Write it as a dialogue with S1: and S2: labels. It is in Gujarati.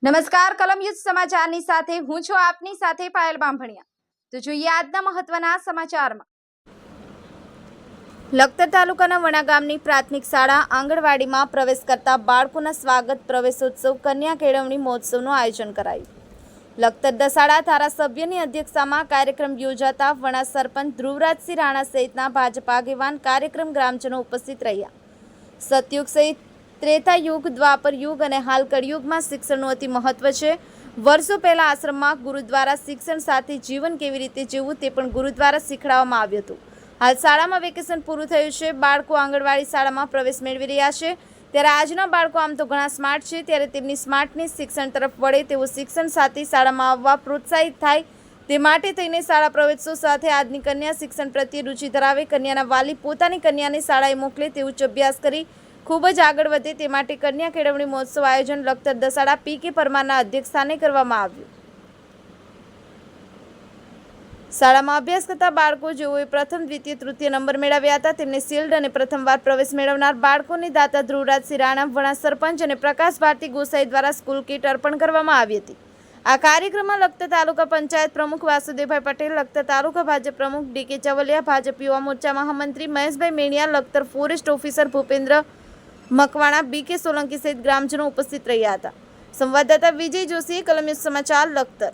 S1: નમસ્કાર કલમયુદ્ધ સમાચારની સાથે હું છું આપની સાથે પાયલ બાંભણિયા। તો જોઈએ આજના મહત્વના સમાચારમાં। લખતર તાલુકાના વણા ગામની પ્રાથમિક શાળા આંગણવાડીમાં પ્રવેશ કરતા બાળકોના સ્વાગત પ્રવેશોત્સવ કન્યા કેળવણી મહોત્સવનું આયોજન કરાયું। લખતર દસાડા ધારાસભ્યની અધ્યક્ષતામાં કાર્યક્રમ યોજાતા વણા સરપંચ ધ્રુવરાજસિંહ રાણા સહિતના ભાજપ આગેવાન કાર્યક્રમ ગ્રામજનો ઉપસ્થિત રહ્યા। સતયુગ સહિત ત્રેતા યુગ, દ્વાપર યુગ અને હાલ કળિયુગમાં શિક્ષણનું અતિ મહત્વ છે। વર્ષો પહેલા આશ્રમમાં ગુરુ દ્વારા શિક્ષણ સાથે જીવન કેવી રીતે જીવવું તે પણ ગુરુ દ્વારા શીખવાડવામાં આવ્યું હતું। હાલ શાળામાં વેકેશન પૂરું થયું છે, બાળકો આંગણવાડી શાળામાં પ્રવેશ મેળવી રહ્યા છે। ત્યારે આજના બાળકો આમ તો ઘણા સ્માર્ટ છે, ત્યારે તેમની સ્માર્ટનેસ શિક્ષણ તરફ વળે તેવું શિક્ષણ સાથે શાળામાં આવવા પ્રોત્સાહિત થાય તે માટે થઈને શાળા પ્રવેશો સાથે આજની કન્યા શિક્ષણ પ્રત્યે રુચિ ધરાવે, કન્યાના વાલી પોતાની કન્યાને શાળાએ મોકલે તે ઉચ્ચ અભ્યાસ કરી ખૂબ જ આગળ વધે તે માટે કન્યા કેળવણી મહોત્સવ આયોજન લખતર દસાડા પી.કે. પરમારના અધ્યક્ષસ્થાને કરવામાં આવ્યું। શાળામાં અભ્યાસ કરતા બાળકો જેઓએ પ્રથમ, દ્વિતીય, તૃતીય નંબર મેળવ્યા હતા તેમને શિલ્ડ અને પ્રથમવાર પ્રવેશ મેળવનાર બાળકોને દાતા ધ્રુવરાજસિંહ રાણા, વણા સરપંચ અને પ્રકાશ ભારતી ગોસાઈ દ્વારા સ્કૂલ કીટ અર્પણ કરવામાં આવી હતી। આ કાર્યક્રમમાં લખતર તાલુકા પંચાયત પ્રમુખ વાસુદેવભાઈ પટેલ, લખતર તાલુકા ભાજપ પ્રમુખ ડી.કે. ચવલિયા, ભાજપ યુવા મોરચા મહામંત્રી મહેશભાઈ મેણિયા, લખતર ફોરેસ્ટ ઓફિસર ભૂપેન્દ્ર મકવાણા, બી.કે. સોલંકી સહિત ગ્રામજનો ઉપસ્થિત રહ્યા હતા। સંવાદદાતા વિજય જોશી, કલમયુદ્ધ સમાચાર, લખતર।